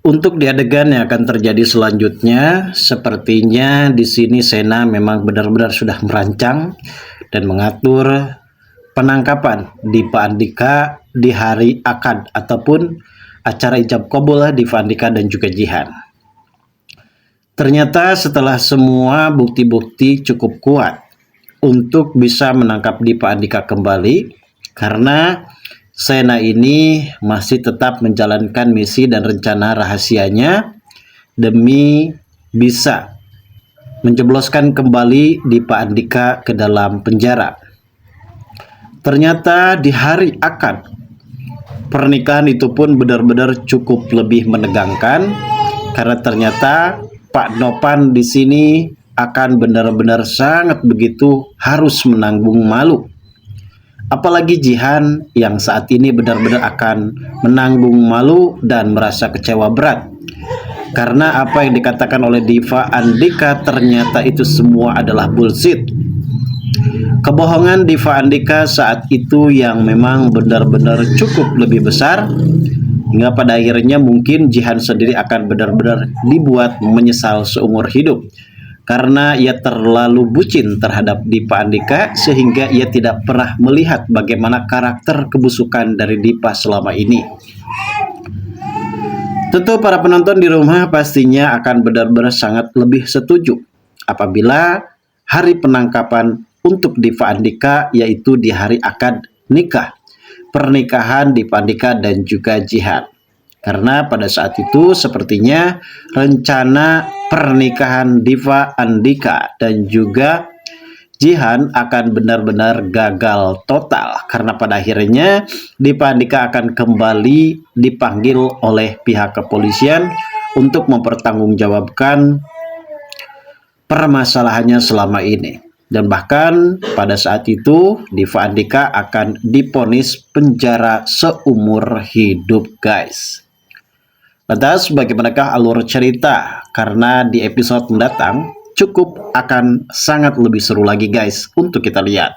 Untuk di adegan yang akan terjadi selanjutnya, sepertinya di sini Sena memang benar-benar sudah merancang dan mengatur penangkapan Dipa Andika di hari akad ataupun acara ijab kabul Dipa Andika dan juga Jihan. Ternyata setelah semua bukti-bukti cukup kuat untuk bisa menangkap Dipa Andika kembali, karena Sena ini masih tetap menjalankan misi dan rencana rahasianya demi bisa menjebloskan kembali Dipa Andika ke dalam penjara. Ternyata di hari akad pernikahan itu pun benar-benar cukup lebih menegangkan, karena ternyata Pak Nopan di sini akan benar-benar sangat begitu harus menanggung malu. Apalagi Jihan yang saat ini benar-benar akan menanggung malu dan merasa kecewa berat. Karena apa yang dikatakan oleh Dipa Andika ternyata itu semua adalah bullshit. Kebohongan Dipa Andika saat itu yang memang benar-benar cukup lebih besar, hingga pada akhirnya mungkin Jihan sendiri akan benar-benar dibuat menyesal seumur hidup. Karena ia terlalu bucin terhadap Dipa Andika sehingga ia tidak pernah melihat bagaimana karakter kebusukan dari Dipa selama ini. Tentu para penonton di rumah pastinya akan benar-benar sangat lebih setuju apabila hari penangkapan untuk Dipa Andika yaitu di hari akad nikah, pernikahan Dipa Andika dan juga Jihan. Karena pada saat itu sepertinya rencana pernikahan Dipa Andika dan juga Jihan akan benar-benar gagal total, karena pada akhirnya Dipa Andika akan kembali dipanggil oleh pihak kepolisian untuk mempertanggungjawabkan permasalahannya selama ini. Dan bahkan pada saat itu Dipa Andika akan divonis penjara seumur hidup, guys. Lantas bagaimanakah alur cerita? Karena di episode mendatang cukup akan sangat lebih seru lagi, guys, untuk kita lihat.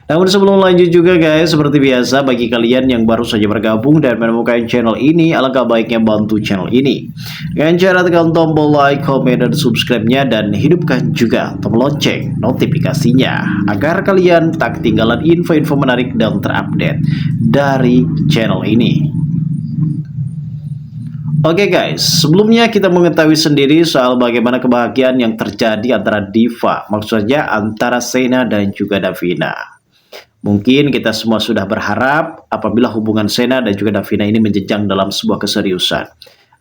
Namun sebelum lanjut juga, guys, seperti biasa bagi kalian yang baru saja bergabung dan menemukan channel ini, alangkah baiknya bantu channel ini dengan cara tekan tombol like, komen, dan subscribe-nya, dan hidupkan juga tombol lonceng notifikasinya agar kalian tak ketinggalan info-info menarik dan terupdate dari channel ini. Oke, guys, sebelumnya kita mengetahui sendiri soal bagaimana kebahagiaan yang terjadi antara Diva, maksudnya antara Sena dan juga Davina. Mungkin kita semua sudah berharap apabila hubungan Sena dan juga Davina ini menjejang dalam sebuah keseriusan.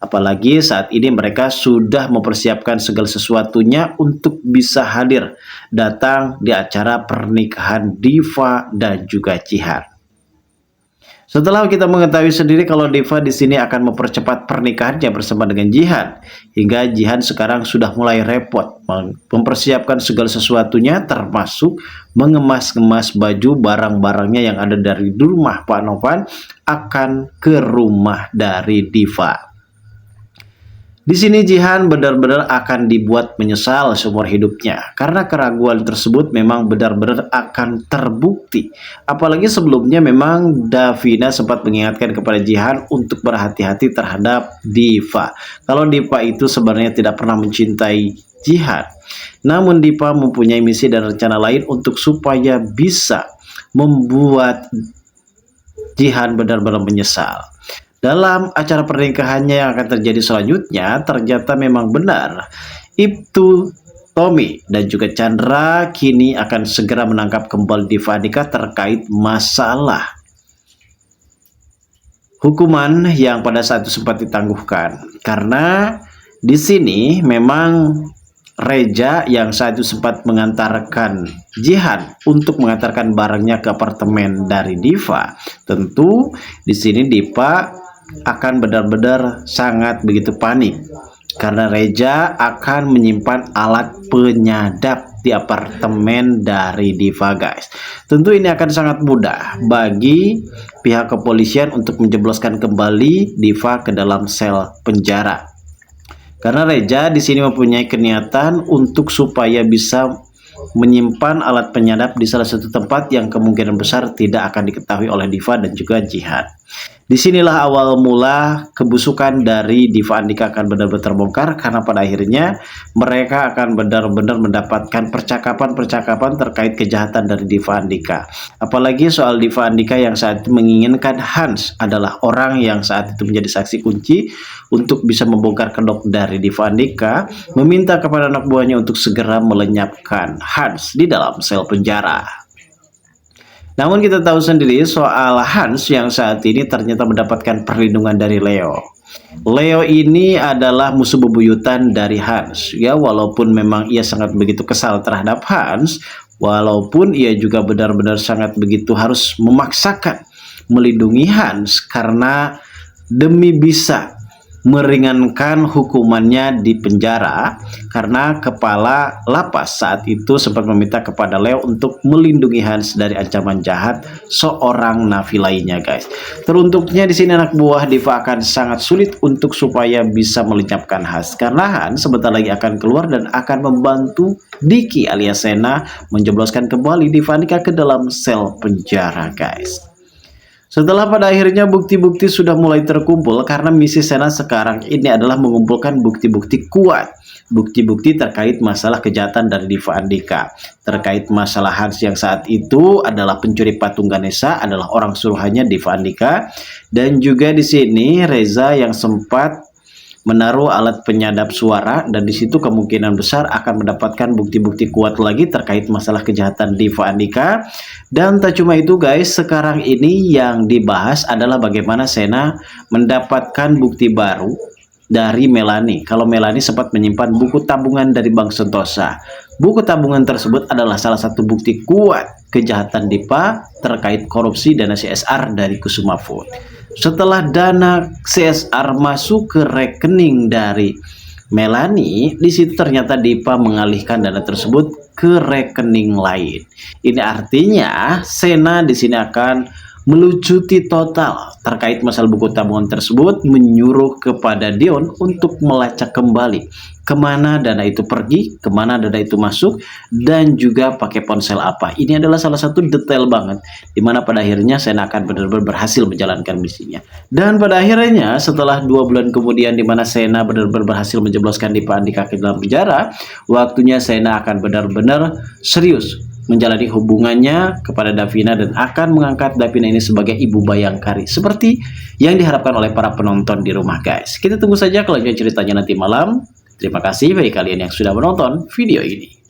Apalagi saat ini mereka sudah mempersiapkan segala sesuatunya untuk bisa hadir datang di acara pernikahan Diva dan juga Jihan. Setelah kita mengetahui sendiri kalau Diva di sini akan mempercepat pernikahannya bersama dengan Jihan, hingga Jihan sekarang sudah mulai repot mempersiapkan segala sesuatunya, termasuk mengemas-ngemas baju barang-barangnya yang ada dari rumah Pak Nopan akan ke rumah dari Diva. Di sini Jihan benar-benar akan dibuat menyesal seumur hidupnya karena keraguan tersebut memang benar-benar akan terbukti. Apalagi sebelumnya memang Davina sempat mengingatkan kepada Jihan untuk berhati-hati terhadap Diva. Kalau Diva itu sebenarnya tidak pernah mencintai Jihan. Namun Diva mempunyai misi dan rencana lain untuk supaya bisa membuat Jihan benar-benar menyesal. Dalam acara pernikahannya yang akan terjadi selanjutnya, ternyata memang benar Ibtu, Tommy, dan juga Chandra kini akan segera menangkap kembali Dipa Andika terkait masalah hukuman yang pada saat itu sempat ditangguhkan. Karena di sini memang Reja yang saat itu sempat mengantarkan Jihan untuk mengantarkan barangnya ke apartemen dari Diva. Tentu di sini Diva akan benar-benar sangat begitu panik karena Reja akan menyimpan alat penyadap di apartemen dari Diva, guys. Tentu ini akan sangat mudah bagi pihak kepolisian untuk menjebloskan kembali Diva ke dalam sel penjara. Karena Reja di sini mempunyai keniatan untuk supaya bisa menyimpan alat penyadap di salah satu tempat yang kemungkinan besar tidak akan diketahui oleh Diva dan juga Jihan. Disinilah awal mula kebusukan dari Diva Andika akan benar-benar terbongkar, karena pada akhirnya mereka akan benar-benar mendapatkan percakapan-percakapan terkait kejahatan dari Diva Andika. Apalagi soal Diva Andika yang saat itu menginginkan Hans adalah orang yang saat itu menjadi saksi kunci untuk bisa membongkar kedok dari Diva Andika, meminta kepada anak buahnya untuk segera melenyapkan Hans di dalam sel penjara. Namun kita tahu sendiri soal Hans yang saat ini ternyata mendapatkan perlindungan dari Leo. Leo ini adalah musuh bebuyutan dari Hans. Ya, walaupun memang ia sangat begitu kesal terhadap Hans, walaupun ia juga benar-benar sangat begitu harus memaksakan melindungi Hans karena demi bisa meringankan hukumannya di penjara, karena kepala lapas saat itu sempat meminta kepada Leo untuk melindungi Hans dari ancaman jahat seorang napi lainnya, guys. Teruntuknya di sini anak buah Diva akan sangat sulit untuk supaya bisa melenyapkan Hans, karena Hans sebentar lagi akan keluar dan akan membantu Diki alias Sena menjebloskan kembali Diva Andika ke dalam sel penjara, guys. Setelah pada akhirnya bukti-bukti sudah mulai terkumpul, karena misi Sena sekarang ini adalah mengumpulkan bukti-bukti kuat. Bukti-bukti terkait masalah kejahatan dari Diva Andika. Terkait masalah Hans yang saat itu adalah pencuri patung Ganesha, adalah orang suruhannya Diva Andika. Dan juga di sini Reza yang sempat menaruh alat penyadap suara, dan disitu kemungkinan besar akan mendapatkan bukti-bukti kuat lagi terkait masalah kejahatan Diva Andika. Dan tak cuma itu, guys, sekarang ini yang dibahas adalah bagaimana Sena mendapatkan bukti baru dari Melanie. Kalau Melanie sempat menyimpan buku tabungan dari Bank Sentosa. Buku tabungan tersebut adalah salah satu bukti kuat kejahatan Diva terkait korupsi dana CSR dari Kusuma Food. Setelah dana CSR masuk ke rekening dari Melanie, di situ ternyata Diva mengalihkan dana tersebut ke rekening lain. Ini artinya Sena di sini akan melucuti total terkait masalah buku tabungan tersebut, menyuruh kepada Dion untuk melacak kembali kemana dana itu pergi, kemana dana itu masuk, dan juga pakai ponsel apa. Ini adalah salah satu detail banget, dimana pada akhirnya Sena akan benar-benar berhasil menjalankan misinya. Dan pada akhirnya setelah 2 bulan kemudian, dimana Sena benar-benar berhasil menjebloskan Diva Andika ke dalam penjara, waktunya Sena akan benar-benar serius menjalani hubungannya kepada Davina dan akan mengangkat Davina ini sebagai ibu Bayangkari seperti yang diharapkan oleh para penonton di rumah, guys. Kita tunggu saja kelanjutan ceritanya nanti malam. Terima kasih bagi kalian yang sudah menonton video ini.